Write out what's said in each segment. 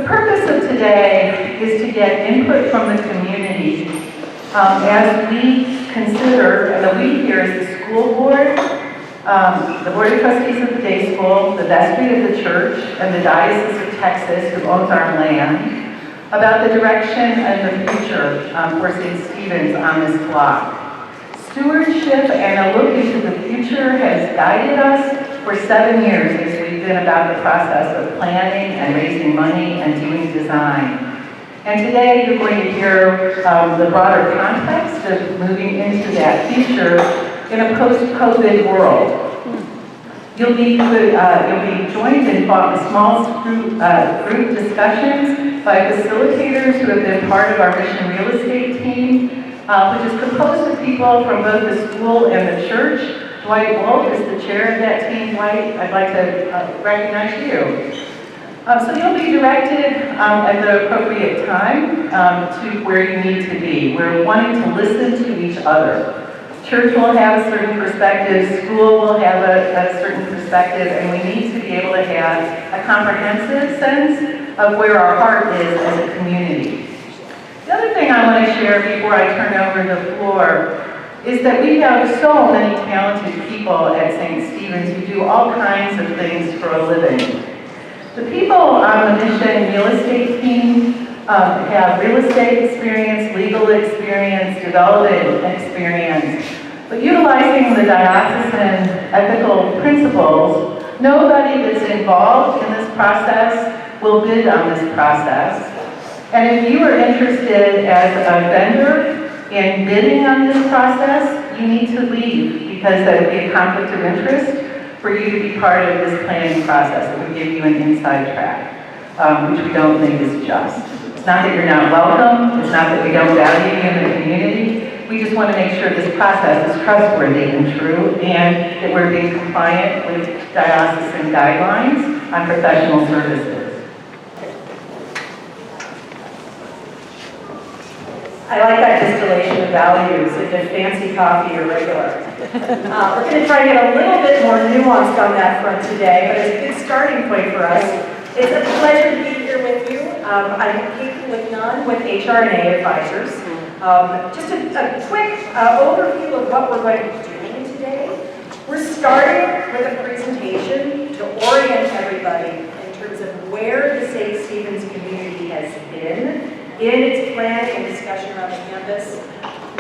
The purpose of today is to get input from the community as we consider, and the we here is the school board, the Board of Trustees of the day school, the vestry of the church, and the Diocese of Texas, who owns our land, about the direction and the future for St. Stephen's on this block. Stewardship and a look into the future has guided us for 7 years as we've been about the process of planning and raising money and doing design. And today you're going to hear the broader context of moving into that future in a post-COVID world. You'll be joined in small group discussions by facilitators who have been part of our Mission Real Estate team, which is composed of people from both the school and the church. Dwight Wolf is the chair of that team. Dwight, I'd like to recognize you. So you'll be directed at the appropriate time to where you need to be. We're wanting to listen to each other. Church will have a certain perspective, school will have a certain perspective, and we need to be able to have a comprehensive sense of where our heart is as a community. The other thing I want to share before I turn over the floor is that we have so many talented people at St. Stephen's who do all kinds of things for a living. The people on the Mission Real Estate team have real estate experience, legal experience, development experience, but utilizing the diocesan ethical principles, nobody that's involved in this process will bid on this process. And if you are interested as a vendor in bidding on this process, you need to leave because that would be a conflict of interest for you to be part of this planning process. It would give you an inside track, which we don't think is just. It's not that you're not welcome, it's not that we don't value you in the community. We just want to make sure this process is trustworthy and true, and that we're being compliant with diocesan guidelines on professional services. I like that distillation of values into fancy coffee or regular. We're going to try and get a little bit more nuanced on that front today, but it's a good starting point for us. It's a pleasure to be here with you. I'm Kate Licknon with HR&A Advisors. Just a quick overview of what we're going to be doing today. We're starting with a presentation to orient everybody in terms of where the St. Stephen's community has been in its planning and discussion around the campus,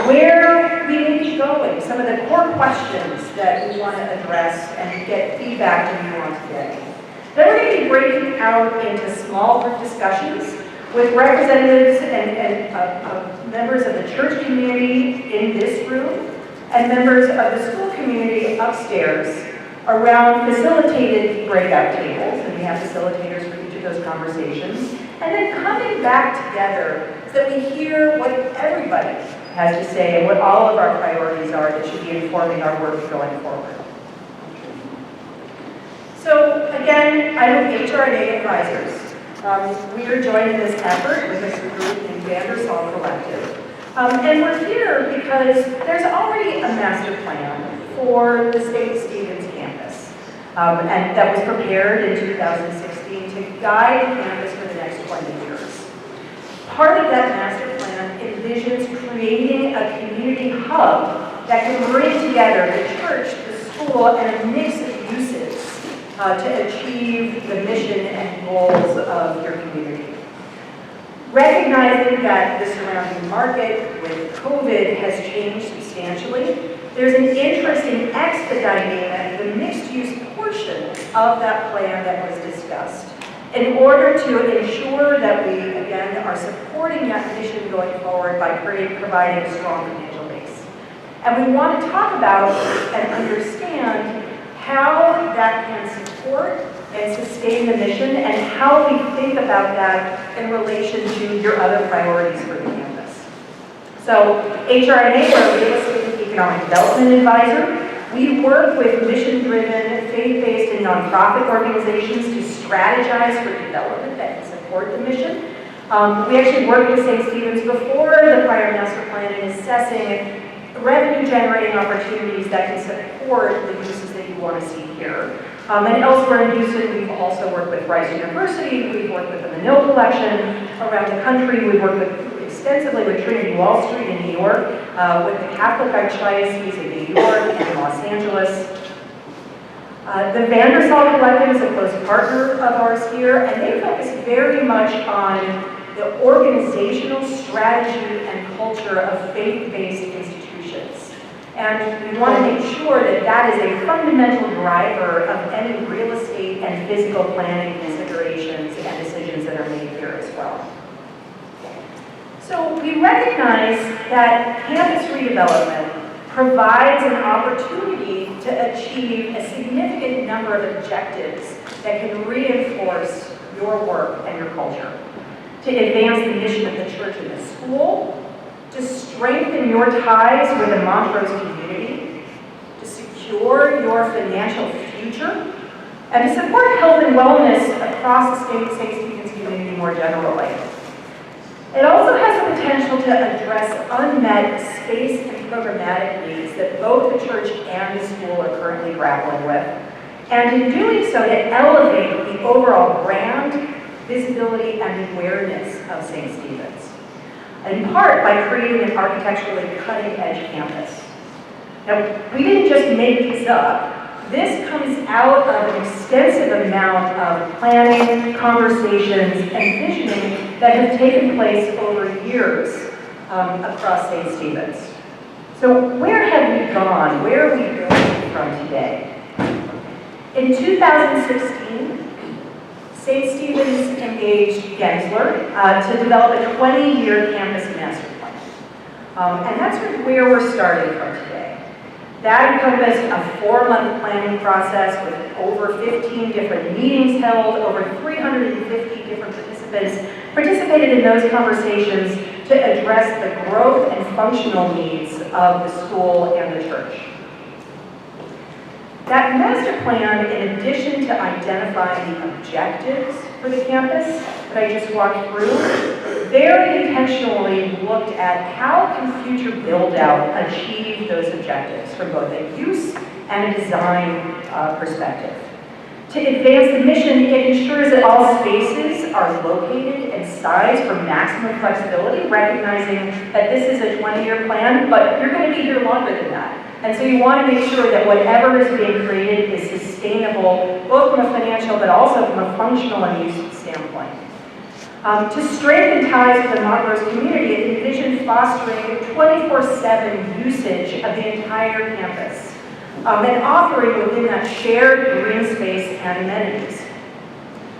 where we may be going, some of the core questions that we want to address and get feedback from you on today. Then we're going to be breaking out into small group discussions with representatives and members of the church community in this room and members of the school community upstairs around facilitated breakout tables, and we have facilitators for each of those conversations. And then coming back together so that we hear what everybody has to say and what all of our priorities are that should be informing our work going forward. So again, I'm with HR&A Advisors. We are joining this effort with a group in Vandersall Collective. And we're here because there's already a master plan for the St. Stephen's campus. And that was prepared in 2016 to guide the campus for the next 20 years. Part of that master plan envisions creating a community hub that can bring together the church, the school, and a mix of uses to achieve the mission and goals of your community. Recognizing that the surrounding market with COVID has changed substantially, there's an interest in expediting the mixed-use portion of that plan that was discussed in order to ensure that we, again, are supporting that mission going forward by providing a strong financial base. And we want to talk about and understand how that can support and sustain the mission and how we think about that in relation to your other priorities for the campus. So HR&A, we're a real estate economic development advisor. We work with mission-driven, faith-based, and nonprofit organizations to strategize for development that can support the mission. We actually worked with St. Stephen's before the prior master plan in assessing revenue-generating opportunities that can support the uses that you want to see here. And elsewhere in Houston, we've also worked with Rice University, we've worked with the Menil Collection. Around the country, we've worked extensively with Trinity Wall Street in New York, with the Catholic Archdiocese in New York and Los Angeles. The Vandersall Collective is a close partner of ours here, and they focus very much on the organizational strategy and culture of faith-based institutions. And we want to make sure that that is a fundamental driver of any real estate and physical planning considerations and decisions that are made here as well. So we recognize that campus redevelopment provides an opportunity to achieve a significant number of objectives that can reinforce your work and your culture, to advance the mission of the church and the school, to strengthen your ties with the Montrose community, to secure your financial future, and to support health and wellness across the St. Stephen's community more generally. It also has the potential to address unmet space and programmatic needs that both the church and the school are currently grappling with, and in doing so, to elevate the overall brand, visibility, and awareness of St. Stephen's, in part by creating an architecturally cutting-edge campus. Now, we didn't just make these up. This comes out of an extensive amount of planning, conversations, and visioning that have taken place over years across St. Stephen's. So where have we gone? Where are we going from today? In 2016, St. Stephen's engaged Gensler to develop a 20-year campus master plan. And that's where we're starting from today. That encompassed a 4-month planning process with over 15 different meetings held, over 350 different participants participated in those conversations to address the growth and functional needs of the school and the church. That master plan, in addition to identifying the objectives for the campus that I just walked through, very intentionally looked at how can future build-out achieve those objectives from both a use and a design perspective. To advance the mission, it ensures that all spaces are located and sized for maximum flexibility, recognizing that this is a 20-year plan, but you're going to be here longer than that. And so you want to make sure that whatever is being created is sustainable, both from a financial but also from a functional and use standpoint. To strengthen ties with the Montrose community, it envisioned fostering 24/7 usage of the entire campus and offering within that shared green space and amenities.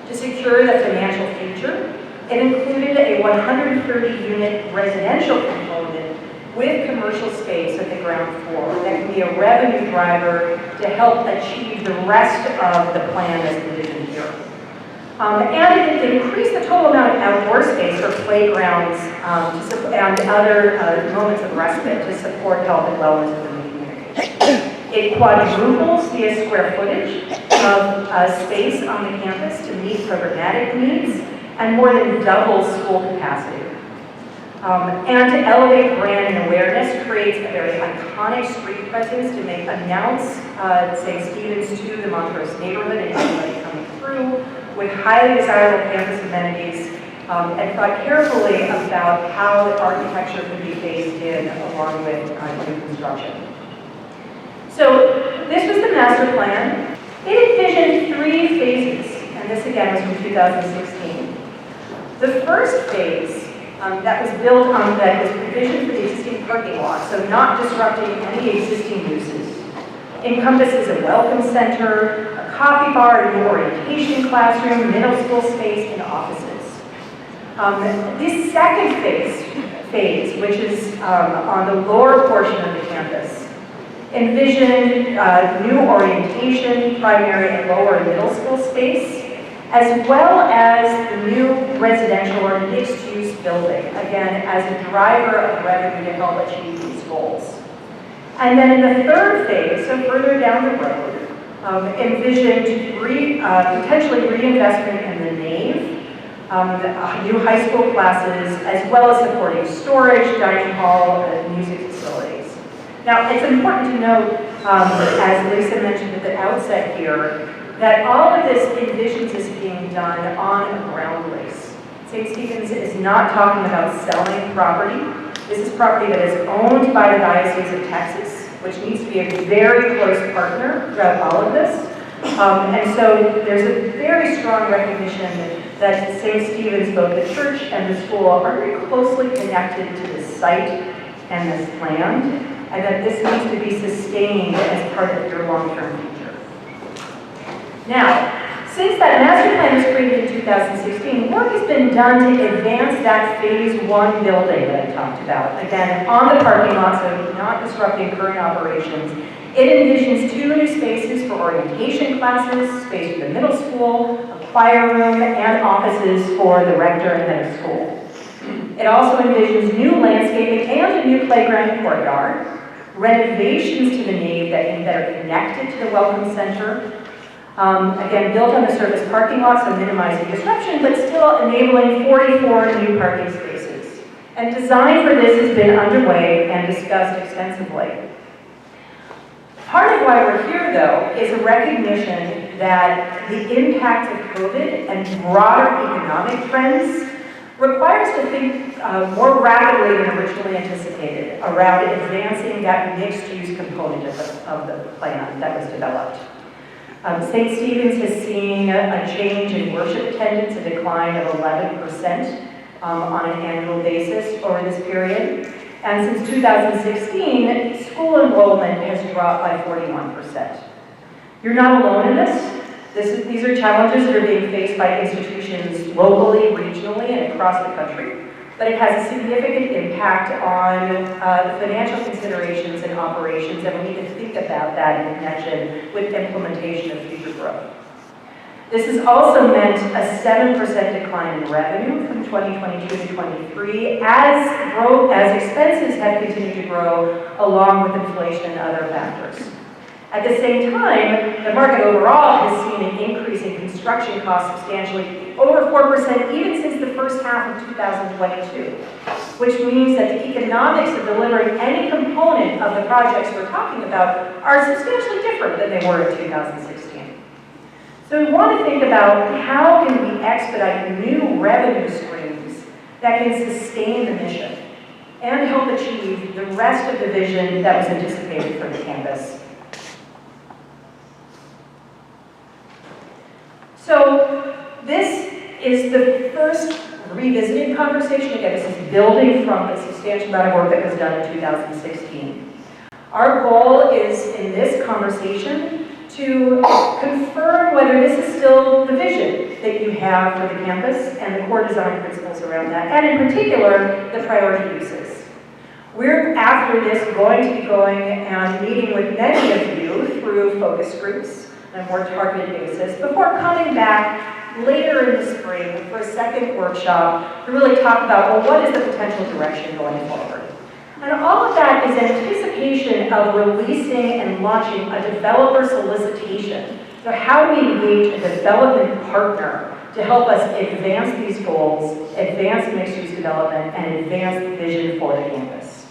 To secure the financial future, it included a 130-unit residential component with commercial space at the ground floor that can be a revenue driver to help achieve the rest of the plan as envisioned here. And it increased the total amount of outdoor space for playgrounds and other moments of respite to support health and wellness within the community. It quadruples the square footage of space on the campus to meet programmatic needs and more than doubles school capacity. And to elevate brand and awareness, creates a very iconic street presence to announce St. Stephen's to the Montrose neighborhood and anybody coming through, with highly desirable campus amenities, and thought carefully about how the architecture could be phased in along with new construction. So this was the master plan. It envisioned 3 phases, and this again was from 2016. The first phase that was built on that was provision for the existing parking lot, so not disrupting any existing uses. Encompasses a welcome center, a coffee bar, a new orientation classroom, middle school space, and offices. This second phase, which is on the lower portion of the campus, envisioned new orientation, primary and lower and middle school space, as well as the new residential or mixed-use building, again, as a driver of revenue to help achieve these goals. And then in the third phase, so further down the road, envisioned potentially reinvestment in the nave, new high school classes, as well as supporting storage, dining hall, and music facilities. Now, it's important to note, as Lisa mentioned at the outset, outset here that all of this envisions is being done on a ground lease. St. Stephen's is not talking about selling property. This is property that is owned by the Diocese of Texas, which needs to be a very close partner throughout all of this. And so there's a very strong recognition that St. Stephen's, both the church and the school, are very closely connected to this site and this land, and that this needs to be sustained as part of your long-term future. Now, since that master plan was created in 2016, work has been done to advance that phase 1 building that I talked about. Again, on the parking lot, so not disrupting current operations. It envisions 2 new spaces for orientation classes, space for the middle school, a choir room, and offices for the rector and head of school. It also envisions new landscaping and a new playground and courtyard, renovations to the nave that are connected to the Welcome Center. Again, built on the surface parking lot, so minimizing disruption, but still enabling 44 new parking spaces. And design for this has been underway and discussed extensively. Part of why we're here, though, is a recognition that the impact of COVID and broader economic trends requires to think more rapidly than originally anticipated around advancing that mixed-use component of the plan that was developed. St. Stephen's has seen a change in worship attendance, a decline of 11% on an annual basis over this period. And since 2016, school enrollment has dropped by 41%. You're not alone in this. These are challenges that are being faced by institutions locally, regionally, and across the country. But it has a significant impact on the financial considerations and operations, and we need to think about that in connection with implementation of future growth. This has also meant a 7% decline in revenue from 2022 to 23 as expenses have continued to grow along with inflation and other factors. At the same time, the market overall has seen an increase in construction costs substantially over 4% even since the first half of 2022, which means that the economics of delivering any component of the projects we're talking about are substantially different than they were in 2016. So we want to think about how can we expedite new revenue streams that can sustain the mission and help achieve the rest of the vision that was anticipated for the campus. So this is the first revisited conversation. Again, this is building from a substantial amount of work that was done in 2016. Our goal is in this conversation to confirm whether this is still the vision that you have for the campus and the core design principles around that, and in particular, the priority uses. We're, after this, going to be going and meeting with many of you through focus groups on a more targeted basis before coming back later in the spring for a second workshop to really talk about, well, what is the potential direction going forward? And all of that is anticipation of releasing and launching a developer solicitation. So how do we engage a development partner to help us advance these goals, advance mixed-use development, and advance the vision for the campus?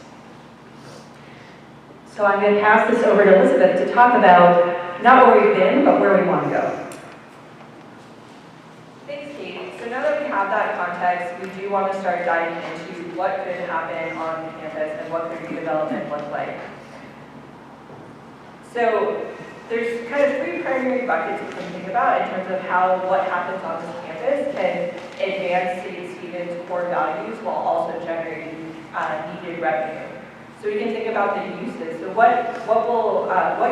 So I'm going to pass this over to Elizabeth to talk about not where we've been, but where we want to go. Thanks, Kate. So now that we have that context, we do want to start diving into what could happen on campus and what could redevelopment look like. So there's kind of 3 primary buckets you can think about in terms of how what happens on this campus can advance St. Stephen's core values while also generating needed revenue. So we can think about the uses. So what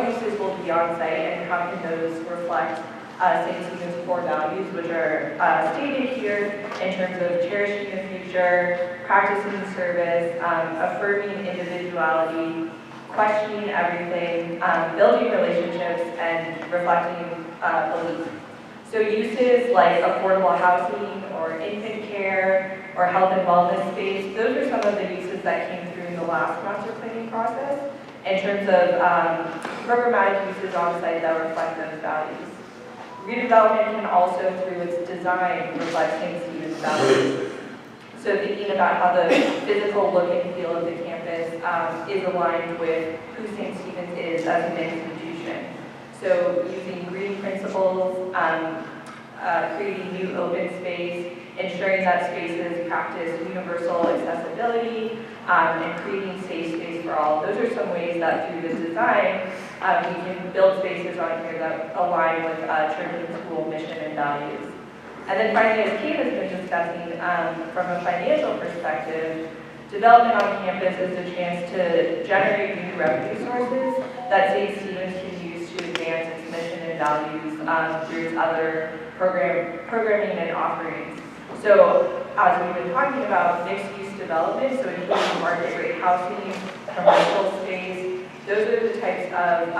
uses will be on site and how can those reflect St. Stephen's core values, which are stated here in terms of cherishing the future, practicing service, affirming individuality, questioning everything, building relationships, and reflecting belief. So uses like affordable housing or infant care or health and wellness space, those are some of the uses that came through in the last master planning process in terms of programmatic uses on site that reflect those values. Redevelopment can also, through its design, reflect St. Stephen's values. So thinking about how the physical look and feel of the campus is aligned with who St. Stephen's is as an institution. So using green principles, creating new open space, ensuring that spaces practice universal accessibility, and creating safe space for all. Those are some ways that through the design, we can build spaces on here that align with church and school mission and values. And then finally, as Kate has been discussing, from a financial perspective, development on campus is a chance to generate new revenue sources that St. Stephen's can use to advance its mission and values through its other programming and offerings. So as we've been talking about mixed-use development, so including market-rate housing, commercial space, those are the types of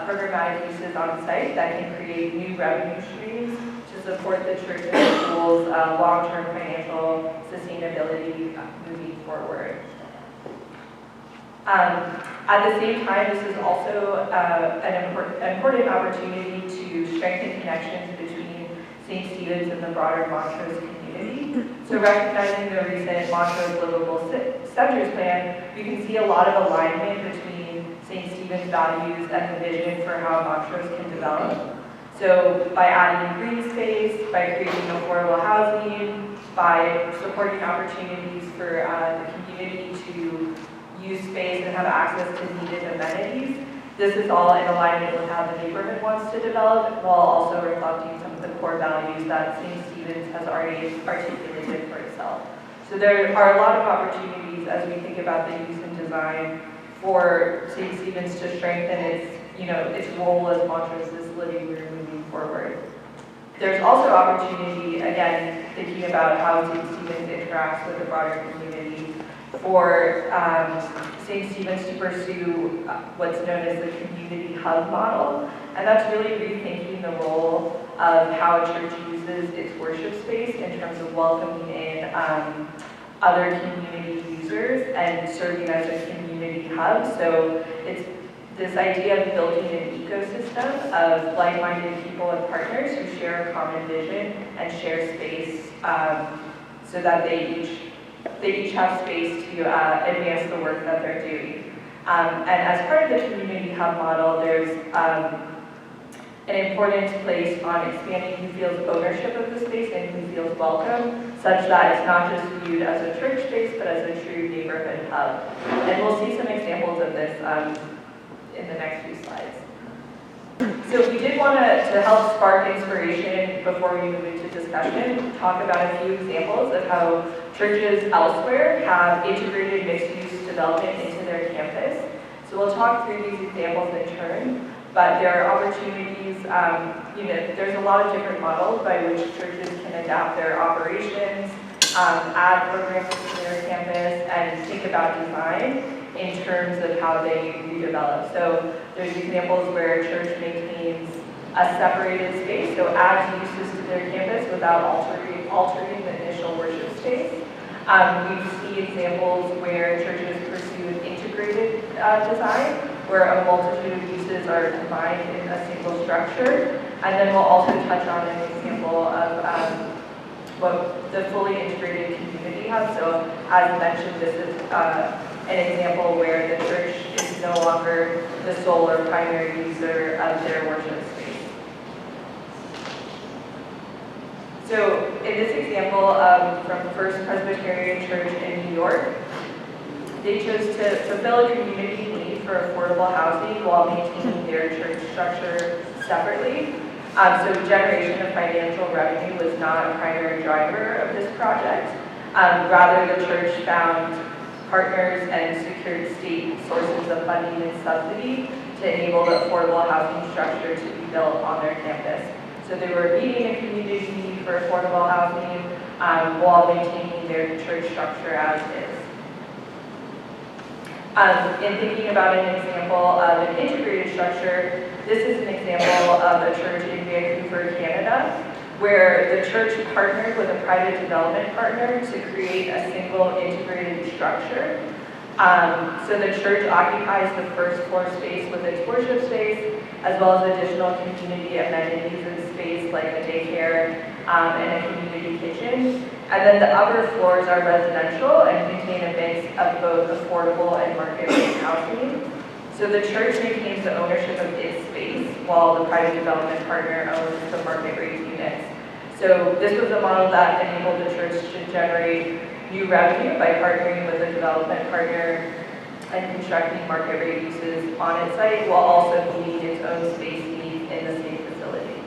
programmatic uses on site that can create new revenue streams to support the church and the school's long-term financial sustainability moving forward. At the same time, this is also an important opportunity to strengthen connections between St. Stephen's and the broader Montrose community. So recognizing the recent Montrose Livable Centers plan, you can see a lot of alignment between St. Stephen's values and the vision for how Montrose can develop. So by adding green space, by creating affordable housing, by supporting opportunities for the community to use space and have access to needed amenities, this is all in alignment with how the neighborhood wants to develop, while also reflecting some of the core values that St. Stephen's has already articulated for itself. So there are a lot of opportunities as we think about the use and design for St. Stephen's to strengthen its role as Montrose's living room moving forward. There's also opportunity, again, thinking about how St. Stephen's interacts with the broader community, for St. Stephen's to pursue what's known as the community hub model, and that's really rethinking the role of how a church uses its worship space in terms of welcoming in other community users and serving as a community hub. So it's this idea of building an ecosystem of like-minded people and partners who share a common vision and share space so that they each have space to advance the work that they're doing. And as part of the community hub model, there's an important place on expanding who feels ownership of the space and who feels welcome, such that it's not just viewed as a church space, but as a true neighborhood hub. And we'll see some examples of this in the next few slides. So we did want to help spark inspiration before we move into discussion, talk about a few examples of how churches elsewhere have integrated mixed-use development into their campus. So we'll talk through these examples in turn, but there are opportunities, there's a lot of different models by which churches can adapt their operations, add programs to their campus, and think about design in terms of how they redevelop. So there's examples where a church maintains a separated space, so adds uses to their campus without altering the initial worship space. We see examples where churches pursue an integrated design, where a multitude of uses are combined in a single structure. And then we'll also touch on an example of the fully integrated community hub. So as mentioned, this is an example where the church is no longer the sole or primary user of their worship space. So in this example from First Presbyterian Church in New York, they chose to fulfill a community need for affordable housing while maintaining their church structure separately. So generation of financial revenue was not a primary driver of this project. Rather, the church found partners and secured state sources of funding and subsidy to enable the affordable housing structure to be built on their campus. So they were meeting a community need for affordable housing while maintaining their church structure as is. In thinking about an example of an integrated structure, this is an example of a church in Vancouver, Canada, where the church partnered with a private development partner to create a single integrated structure. So the church occupies the first floor space with its worship space, as well as additional community amenities and space like a daycare and a community kitchen. And then the upper floors are residential and contain a mix of both affordable and market-rate housing. So the church maintains the ownership of its space, while the private development partner owns the market rate units. So this was a model that enabled the church to generate new revenue by partnering with a development partner and constructing market rate uses on its site while also meeting its own space needs in the same facility.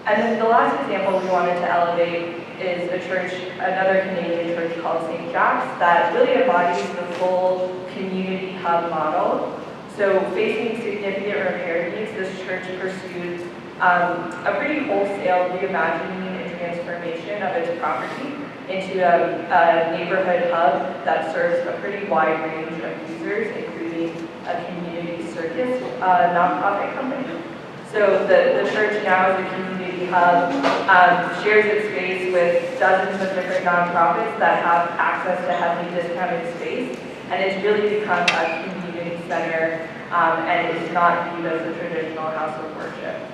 And then the last example we wanted to elevate is a church, another Canadian church called St. Jack's, that really embodies the full community hub model. So facing significant repair needs, this church pursued a pretty wholesale reimagining and transformation of its property into a neighborhood hub that serves a pretty wide range of users, including a community circus nonprofit company. So the church now is a community hub, shares its space with dozens of different nonprofits that have access to heavily discounted space, and it's really become a community center and is not viewed as a traditional house of worship.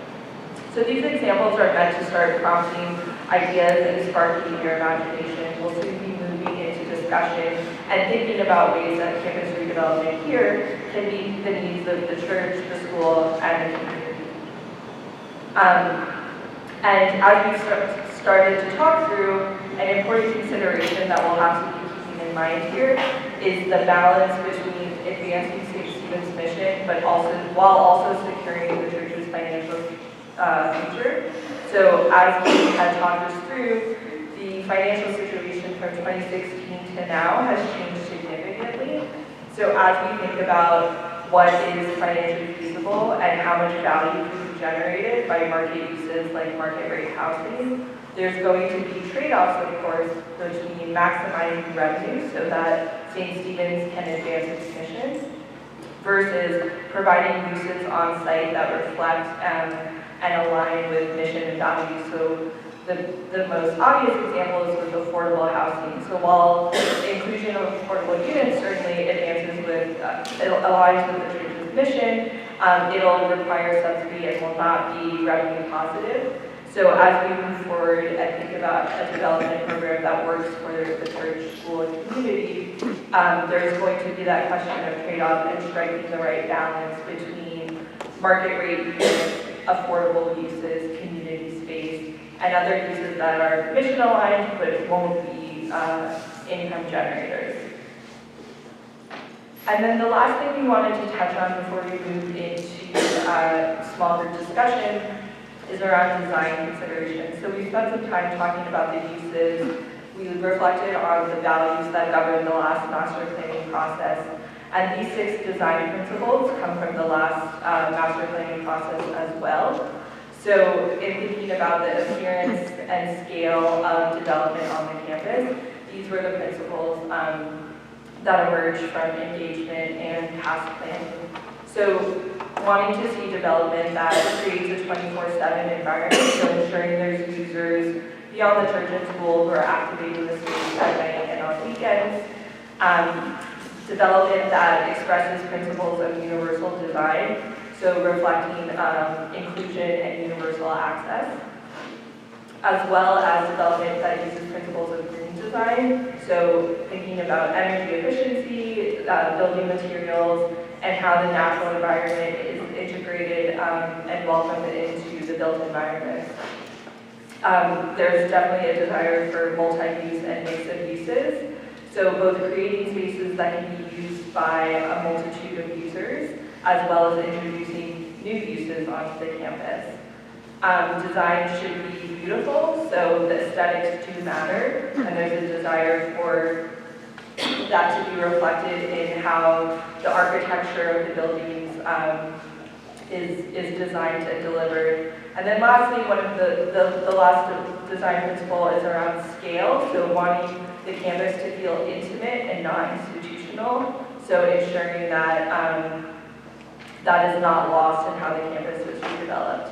So these examples are meant to start prompting ideas and sparking your imagination. We'll soon be moving into discussion and thinking about ways that campus redevelopment here can meet the needs of the church, the school, and the community. And as we've started to talk through, an important consideration that we'll have to be keeping in mind here is the balance between advancing St. Stephen's mission, but while also securing the church's financial future. So as we had talked us through, the financial situation from 2016 to now has changed significantly. So as we think about what is financially feasible and how much value can be generated by market uses like market rate housing, there's going to be trade-offs, of course, between maximizing revenue so that St. Stephen's can advance its mission versus providing uses on site that reflect and align with mission and values. So the most obvious example is with affordable housing. So while the inclusion of affordable units certainly advances with, it aligns with the church's mission, it'll require subsidy and will not be revenue positive. So as we move forward and think about a development program that works for the church, school, and community, there's going to be that question of trade-off and striking the right balance between market rate units, affordable uses, community space, and other uses that are mission aligned but won't be income generators. And then the last thing we wanted to touch on before we move into small group discussion is around design considerations. So we spent some time talking about the uses. We reflected on the values that govern the last master planning process. And these 6 design principles come from the last master planning process as well. So in thinking about the appearance and scale of development on the campus, these were the principles that emerged from engagement and past planning. So wanting to see development that creates a 24/7 environment, so ensuring there's users beyond the church and school who are activating the space at night and on weekends. Development that expresses principles of universal design, so reflecting inclusion and universal access, as well as development that uses principles of green design, so thinking about energy efficiency, building materials, and how the natural environment is integrated and welcomed into the built environment. There's definitely a desire for multi-use and mix of uses, so both creating spaces that can be used by a multitude of users, as well as introducing new uses onto the campus. Design should be beautiful, so the aesthetics do matter, and there's a desire for that to be reflected in how the architecture of the buildings is designed and delivered. And then lastly, one of the last design principle is around scale, so wanting the campus to feel intimate and not institutional, so ensuring that that is not lost in how the campus is redeveloped.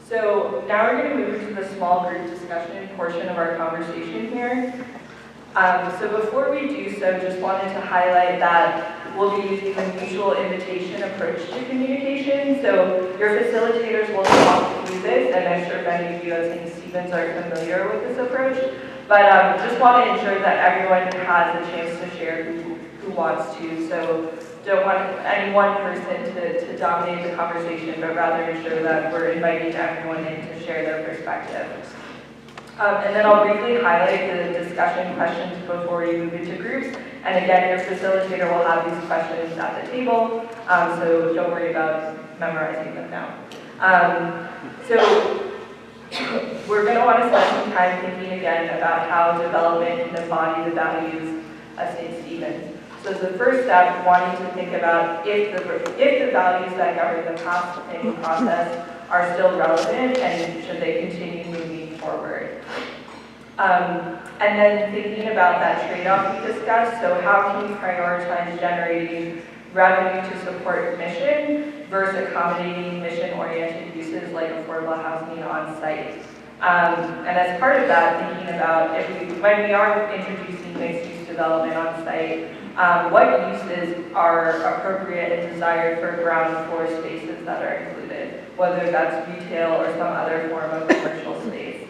So now we're going to move into the small group discussion portion of our conversation here. So before we do so, just wanted to highlight that we'll be using the mutual invitation approach to communication. So your facilitators will talk through this, and I'm sure many of you at St. Stephen's are familiar with this approach. But just want to ensure that everyone has a chance to share who wants to. So don't want any one person to dominate the conversation, but rather ensure that we're inviting everyone in to share their perspective. And then I'll briefly highlight the discussion questions before we move into groups. And again, your facilitator will have these questions at the table, so don't worry about memorizing them now. So we're going to want to spend some time thinking again about how development can embody the values of St. Stephen's. So the first step, wanting to think about if the values that govern the past planning process are still relevant and should they continue moving forward. And then thinking about that trade-off we discussed, so how can we prioritize generating revenue to support mission versus accommodating mission-oriented uses like affordable housing on site. And as part of that, thinking about when we are introducing mixed-use development on site, what uses are appropriate and desired for ground floor spaces that are included, whether that's retail or some other form of commercial space.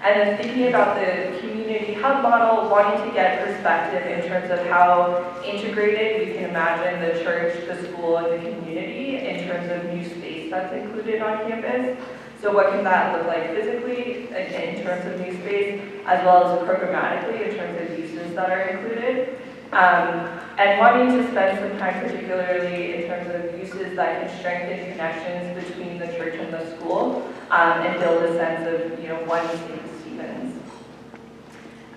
And then thinking about the community hub model, wanting to get perspective in terms of how integrated we can imagine the church, the school, and the community in terms of new space that's included on campus. So what can that look like physically in terms of new space, as well as programmatically in terms of uses that are included. And wanting to spend some time particularly in terms of uses that can strengthen connections between the church and the school, and build a sense of, one St. Stephen's.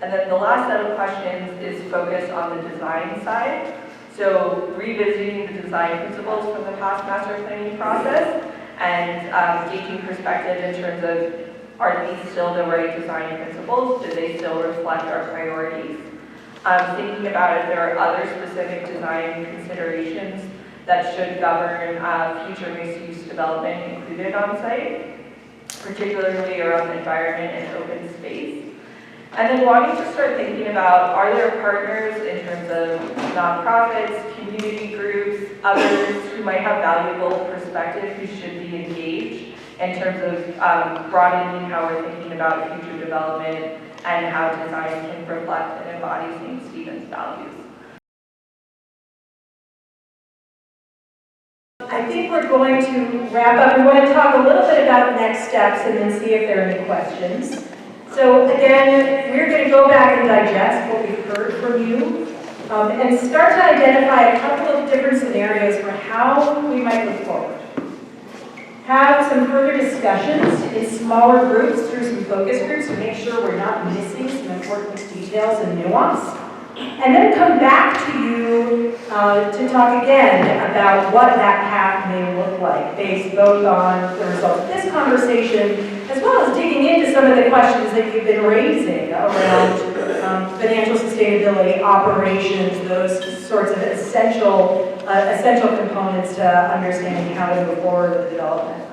And then the last set of questions is focused on the design side. So revisiting the design principles from the past master planning process and gauging perspective in terms of, are these still the right design principles? Do they still reflect our priorities? Thinking about if there are other specific design considerations that should govern future mixed-use development included on site, particularly around the environment and open space. And then wanting to start thinking about, are there partners in terms of nonprofits, community groups, others who might have valuable perspective who should be engaged in terms of broadening how we're thinking about future development and how design can reflect and embody St. Stephen's values. I think we're going to wrap up. We want to talk a little bit about next steps and then see if there are any questions. So again, we're going to go back and digest what we've heard from you and start to identify a couple of different scenarios for how we might move forward. Have some further discussions in smaller groups through some focus groups to make sure we're not missing some important details and nuance. And then come back to you to talk again about what that path may look like, based both on the results of this conversation, as well as digging into some of the questions that you've been raising around financial sustainability, operations, those sorts of essential components to understanding how to move forward with development.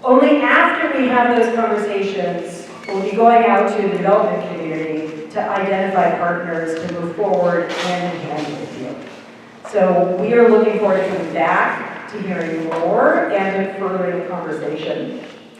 Only after we have those conversations, we'll be going out to the development community to identify partners to move forward hand in hand with you. So we are looking forward to coming back, to hearing more, and to furthering the conversation.